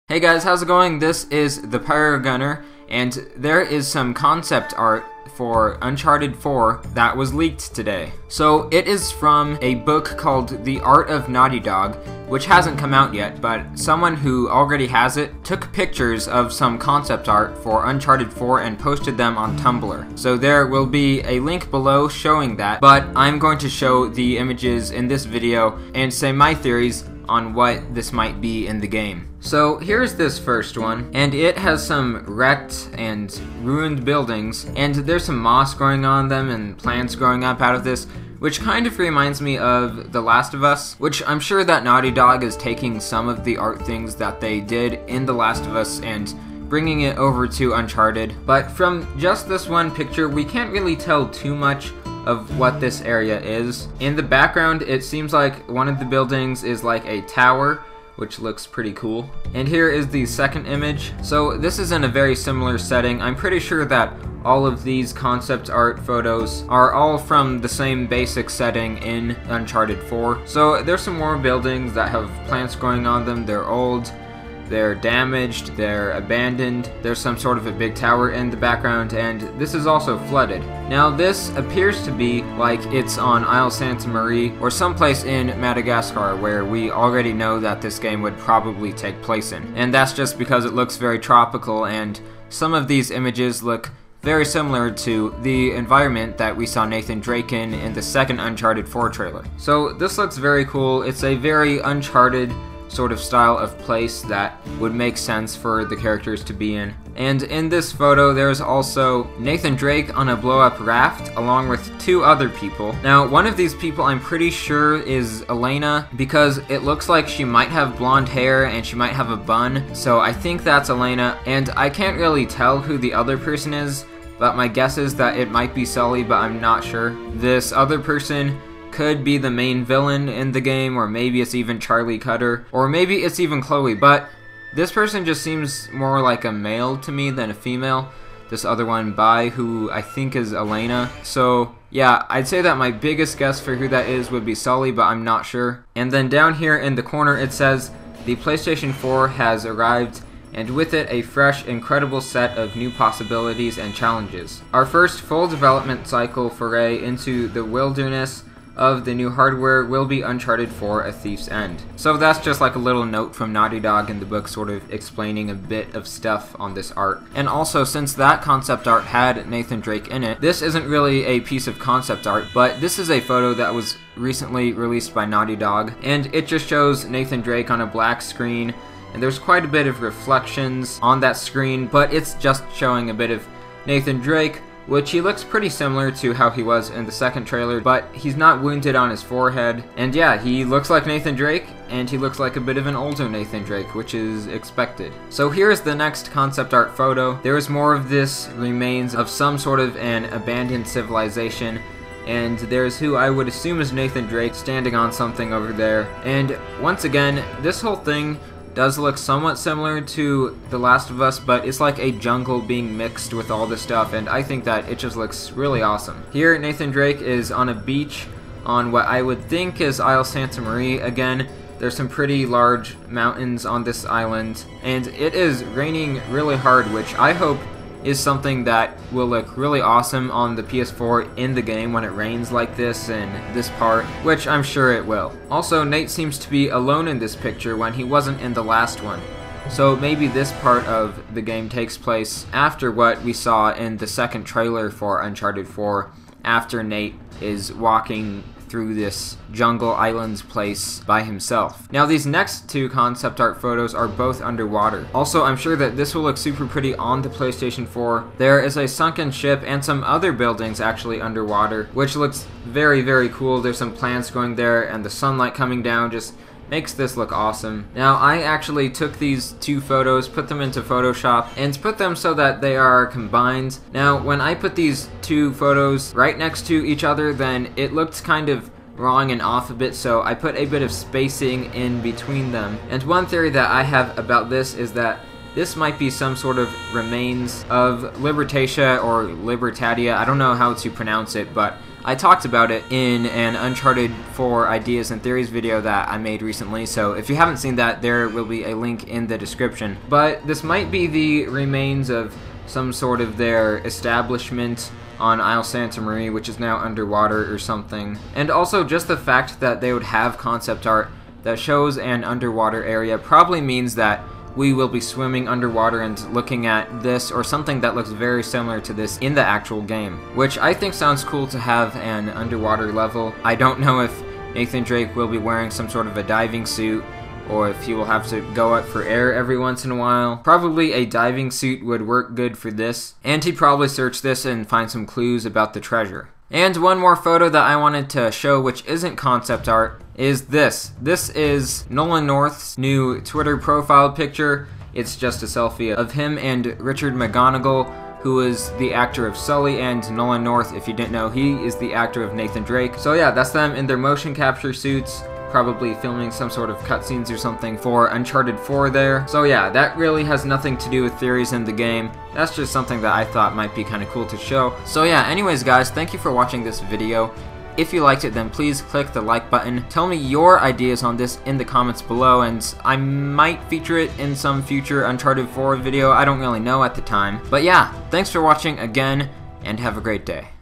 Hey guys, how's it going? This is the Pyro Gunner, and there is some concept art for Uncharted 4 that was leaked today. So it is from a book called The Art of Naughty Dog, which hasn't come out yet, but someone who already has it took pictures of some concept art for Uncharted 4 and posted them on Tumblr. So there will be a link below showing that, but I'm going to show the images in this video and say my theories on what this might be in the game. So here's this first one, and it has some wrecked and ruined buildings, and there's some moss growing on them and plants growing up out of this, which kind of reminds me of The Last of Us, which I'm sure that Naughty Dog is taking some of the art things that they did in The Last of Us and bringing it over to Uncharted. But from just this one picture, we can't really tell too much of what this area is. In the background, it seems like one of the buildings is like a tower, which looks pretty cool. And here is the second image. So this is in a very similar setting. I'm pretty sure that all of these concept art photos are all from the same basic setting in Uncharted 4. So there's some more buildings that have plants growing on them. They're old, they're damaged, they're abandoned, there's some sort of a big tower in the background, and this is also flooded. Now this appears to be like it's on Isle Sainte-Marie or someplace in Madagascar, where we already know that this game would probably take place in. And that's just because it looks very tropical, and some of these images look very similar to the environment that we saw Nathan Drake in the second Uncharted 4 trailer. So this looks very cool. It's a very Uncharted sort of style of place that would make sense for the characters to be in. And in this photo, there's also Nathan Drake on a blow-up raft along with two other people. Now, one of these people I'm pretty sure is Elena, because it looks like she might have blonde hair and she might have a bun, so I think that's Elena. And I can't really tell who the other person is, but my guess is that it might be Sully, but I'm not sure. This other person could be the main villain in the game, or maybe it's even Charlie Cutter, or maybe it's even Chloe, but this person just seems more like a male to me than a female. This other one, Bai, who I think is Elena. So yeah, I'd say that my biggest guess for who that is would be Sully, but I'm not sure. And then down here in the corner it says, the PlayStation 4 has arrived, and with it a fresh, incredible set of new possibilities and challenges. Our first full development cycle foray into the wilderness of the new hardware will be Uncharted 4: A Thief's End. So that's just like a little note from Naughty Dog in the book, sort of explaining a bit of stuff on this art. And also, since that concept art had Nathan Drake in it, this isn't really a piece of concept art, but this is a photo that was recently released by Naughty Dog, and it just shows Nathan Drake on a black screen, and there's quite a bit of reflections on that screen, but it's just showing a bit of Nathan Drake, which he looks pretty similar to how he was in the second trailer, but he's not wounded on his forehead. And yeah, he looks like Nathan Drake, and he looks like a bit of an older Nathan Drake, which is expected. So here's the next concept art photo. There is more of this remains of some sort of an abandoned civilization, and there's who I would assume is Nathan Drake standing on something over there. And once again, this whole thing does look somewhat similar to The Last of Us, but it's like a jungle being mixed with all this stuff, and I think that it just looks really awesome. Here, Nathan Drake is on a beach on what I would think is Isle Sainte-Marie. Again, there's some pretty large mountains on this island, and it is raining really hard, which I hope is something that will look really awesome on the PS4 in the game when it rains like this in this part, which I'm sure it will. Also, Nate seems to be alone in this picture when he wasn't in the last one. So maybe this part of the game takes place after what we saw in the second trailer for Uncharted 4, after Nate is walking through this jungle islands place by himself. Now these next two concept art photos are both underwater. Also, I'm sure that this will look super pretty on the PlayStation 4. There is a sunken ship and some other buildings actually underwater, which looks very, very cool. There's some plants growing there, and the sunlight coming down just makes this look awesome. Now, I actually took these two photos, put them into Photoshop, and put them so that they are combined. Now, when I put these two photos right next to each other, then it looked kind of wrong and off a bit, so I put a bit of spacing in between them. And one theory that I have about this is that this might be some sort of remains of Libertatia or Libertatia. I don't know how to pronounce it, but I talked about it in an Uncharted 4 Ideas and Theories video that I made recently, so if you haven't seen that, there will be a link in the description. But this might be the remains of some sort of their establishment on Isle Sainte-Marie, which is now underwater or something. And also just the fact that they would have concept art that shows an underwater area probably means that we will be swimming underwater and looking at this or something that looks very similar to this in the actual game, which I think sounds cool to have an underwater level. I don't know if Nathan Drake will be wearing some sort of a diving suit or if he will have to go up for air every once in a while. Probably a diving suit would work good for this, and he'd probably search this and find some clues about the treasure. And one more photo that I wanted to show, which isn't concept art, is this. This is Nolan North's new Twitter profile picture. It's just a selfie of him and Richard McGonigal, who is the actor of Sully, and Nolan North, if you didn't know, he is the actor of Nathan Drake. So yeah, that's them in their motion capture suits, probably filming some sort of cutscenes or something for Uncharted 4 there. So yeah, that really has nothing to do with theories in the game. That's just something that I thought might be kind of cool to show. So yeah, anyways guys, thank you for watching this video. If you liked it, then please click the like button. Tell me your ideas on this in the comments below, and I might feature it in some future Uncharted 4 video. I don't really know at the time. But yeah, thanks for watching again, and have a great day.